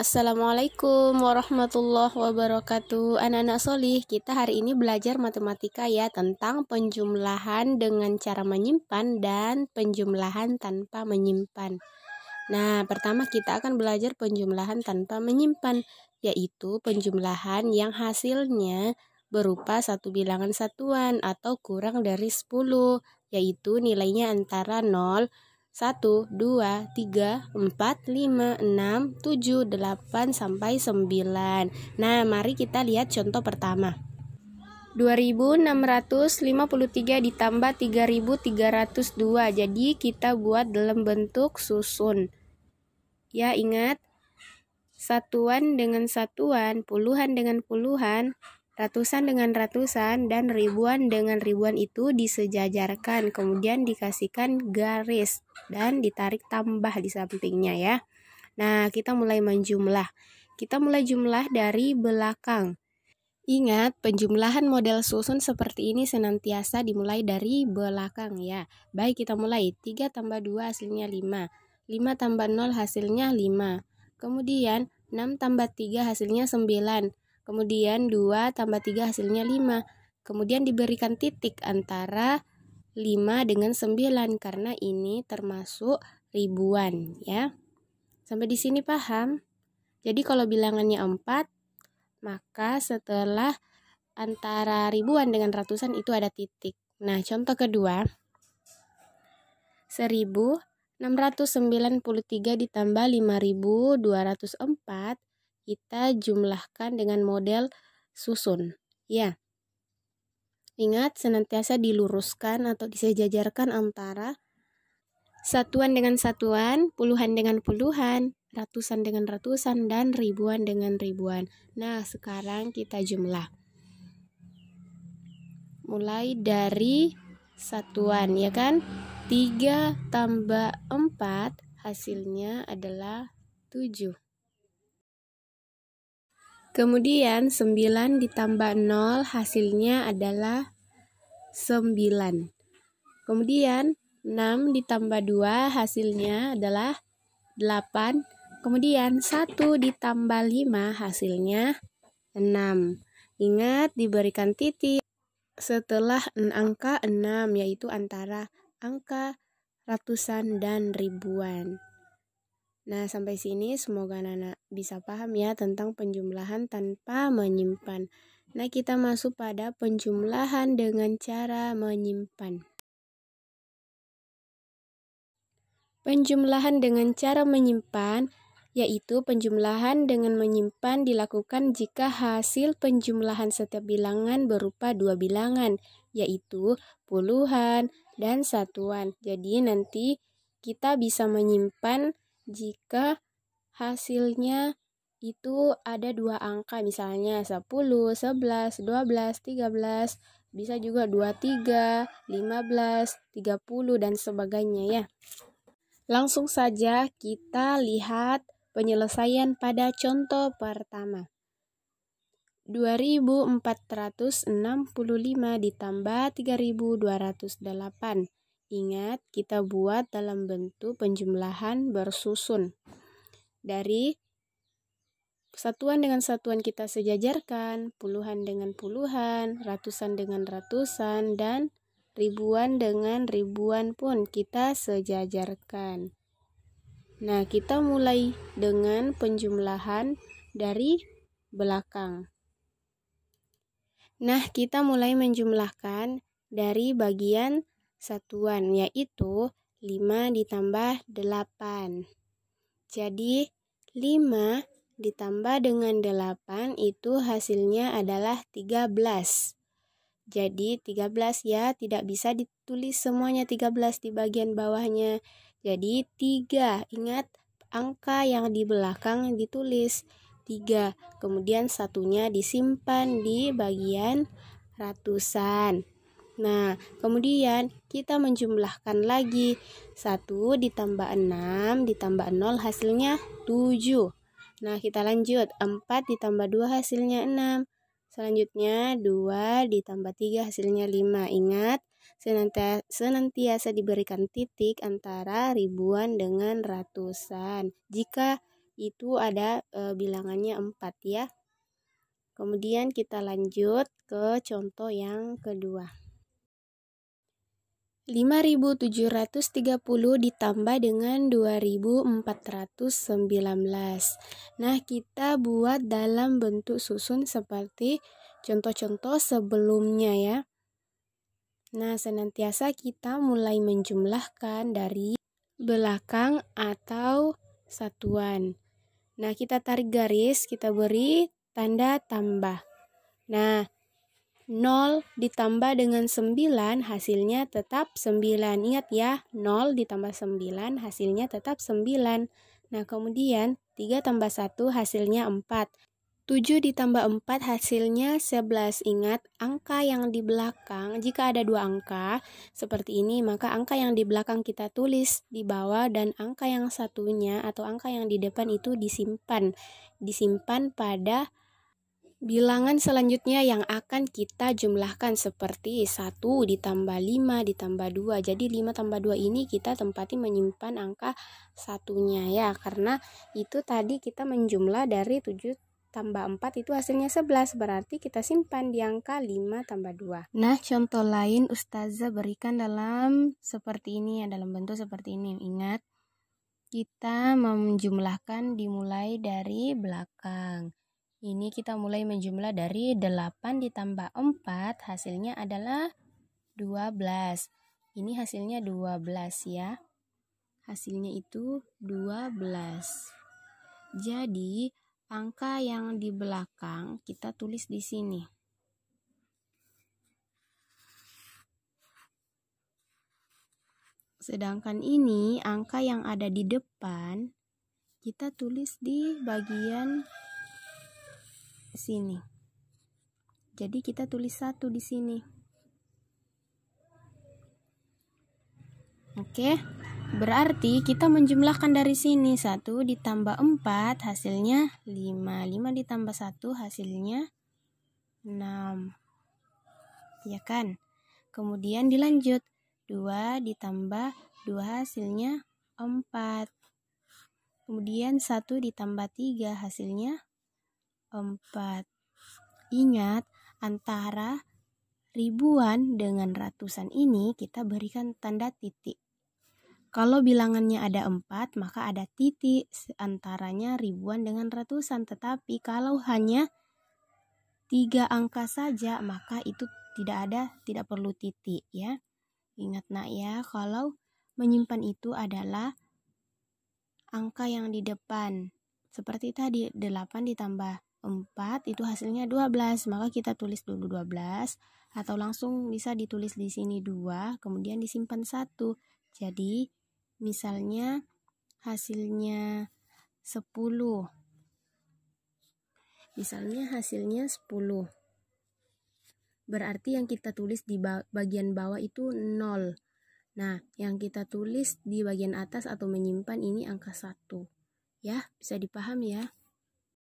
Assalamualaikum warahmatullahi wabarakatuh. Anak-anak solih, kita hari ini belajar matematika ya, tentang penjumlahan dengan cara menyimpan dan penjumlahan tanpa menyimpan. Nah, pertama kita akan belajar penjumlahan tanpa menyimpan, yaitu penjumlahan yang hasilnya berupa satu bilangan satuan atau kurang dari 10, yaitu nilainya antara 0, 1, 2, 3, 4, 5, 6, 7, 8, sampai 9. Nah, mari kita lihat contoh pertama. 2653 ditambah 3302. Jadi kita buat dalam bentuk susun. Ya, ingat, satuan dengan satuan, puluhan dengan puluhan, ratusan dengan ratusan, dan ribuan dengan ribuan itu disejajarkan, kemudian dikasihkan garis dan ditarik tambah di sampingnya ya. Nah, kita mulai menjumlah. Kita mulai jumlah dari belakang. Ingat, penjumlahan model susun seperti ini senantiasa dimulai dari belakang ya. Baik, kita mulai. 3 tambah 2 hasilnya 5. 5 tambah 0 hasilnya 5. Kemudian 6 tambah 3 hasilnya 9. Kemudian 2 tambah 3 hasilnya 5. Kemudian diberikan titik antara 5 dengan 9 karena ini termasuk ribuan ya. Sampai di sini paham? Jadi kalau bilangannya 4, maka setelah antara ribuan dengan ratusan itu ada titik. Nah, contoh kedua. 1693 ditambah 5204 kita jumlahkan dengan model susun. Ya. Ingat, senantiasa diluruskan atau disejajarkan antara satuan dengan satuan, puluhan dengan puluhan, ratusan dengan ratusan, dan ribuan dengan ribuan. Nah, sekarang kita jumlah. Mulai dari satuan, ya kan? 3 tambah 4 hasilnya adalah 7. Kemudian 9 ditambah 0 hasilnya adalah 9. Kemudian 6 ditambah 2 hasilnya adalah 8. Kemudian 1 ditambah 5 hasilnya 6. Ingat, diberikan titik setelah angka 6, yaitu antara angka ratusan dan ribuan. Nah, sampai sini semoga anak-anak bisa paham ya tentang penjumlahan tanpa menyimpan. Nah, kita masuk pada penjumlahan dengan cara menyimpan. Penjumlahan dengan cara menyimpan yaitu penjumlahan dengan menyimpan dilakukan jika hasil penjumlahan setiap bilangan berupa dua bilangan, yaitu puluhan dan satuan. Jadi nanti kita bisa menyimpan jika hasilnya itu ada dua angka, misalnya 10, 11, 12, 13, bisa juga 23, 15, 30, dan sebagainya ya. Langsung saja kita lihat penyelesaian pada contoh pertama. 2465 ditambah 3208. Ingat, kita buat dalam bentuk penjumlahan bersusun. Dari satuan dengan satuan kita sejajarkan, puluhan dengan puluhan, ratusan dengan ratusan, dan ribuan dengan ribuan pun kita sejajarkan. Nah, kita mulai dengan penjumlahan dari belakang. Nah, kita mulai menjumlahkan dari bagian satuan, yaitu 5 ditambah 8. Jadi, 5 ditambah dengan 8 itu hasilnya adalah 13. Jadi 13 ya, tidak bisa ditulis semuanya 13 di bagian bawahnya. Jadi 3, ingat angka yang di belakang ditulis 3. Kemudian satunya disimpan di bagian ratusan. Nah, kemudian kita menjumlahkan lagi. 1 ditambah 6 ditambah 0 hasilnya 7. Nah, kita lanjut. 4 ditambah 2 hasilnya 6. Selanjutnya 2 ditambah 3 hasilnya 5. Ingat, senantiasa diberikan titik antara ribuan dengan ratusan. Jika itu ada bilangannya 4 ya. Kemudian kita lanjut ke contoh yang kedua. 5.730 ditambah dengan 2.419. Nah, kita buat dalam bentuk susun seperti contoh-contoh sebelumnya ya. Nah, senantiasa kita mulai menjumlahkan dari belakang atau satuan. Nah, kita tarik garis, kita beri tanda tambah. Nah, 0 ditambah dengan 9 hasilnya tetap 9. Ingat ya, 0 ditambah 9 hasilnya tetap 9. Nah, kemudian 3 tambah 1 hasilnya 4. 7 ditambah 4 hasilnya 11. Ingat, angka yang di belakang, jika ada 2 angka seperti ini, maka angka yang di belakang kita tulis di bawah dan angka yang satunya atau angka yang di depan itu disimpan pada bilangan selanjutnya yang akan kita jumlahkan seperti 1 ditambah 5 ditambah 2. Jadi 5 tambah 2 ini kita tempati menyimpan angka satunya ya. Karena itu tadi kita menjumlah dari 7 tambah 4 itu hasilnya 11. Berarti kita simpan di angka 5 tambah 2. Nah, contoh lain Ustazah berikan dalam seperti ini ya, dalam bentuk seperti ini. Ingat, kita menjumlahkan dimulai dari belakang. Ini kita mulai menjumlah dari 8 ditambah 4 hasilnya adalah 12. Ini hasilnya 12 ya. Hasilnya itu 12. Jadi angka yang di belakang kita tulis di sini. Sedangkan ini angka yang ada di depan kita tulis di bagian sini. Jadi kita tulis 1 di sini. Oke. Berarti kita menjumlahkan dari sini 1 ditambah 4 hasilnya 5. 5 ditambah 1 hasilnya 6. Ya kan? Kemudian dilanjut 2 ditambah 2 hasilnya 4. Kemudian 1 ditambah 3 hasilnya 4. Ingat, antara ribuan dengan ratusan ini kita berikan tanda titik. Kalau bilangannya ada 4, maka ada titik antaranya ribuan dengan ratusan. Tetapi kalau hanya 3 angka saja, maka itu tidak perlu titik ya. Ingat nak ya, kalau menyimpan itu adalah angka yang di depan. Seperti tadi, 8 ditambah 4 itu hasilnya 12, maka kita tulis dulu 12 atau langsung bisa ditulis di sini 2, kemudian disimpan 1. Jadi misalnya hasilnya 10. Misalnya hasilnya 10. Berarti yang kita tulis di bagian bawah itu 0. Nah, yang kita tulis di bagian atas atau menyimpan ini angka 1. Ya, bisa dipahami ya?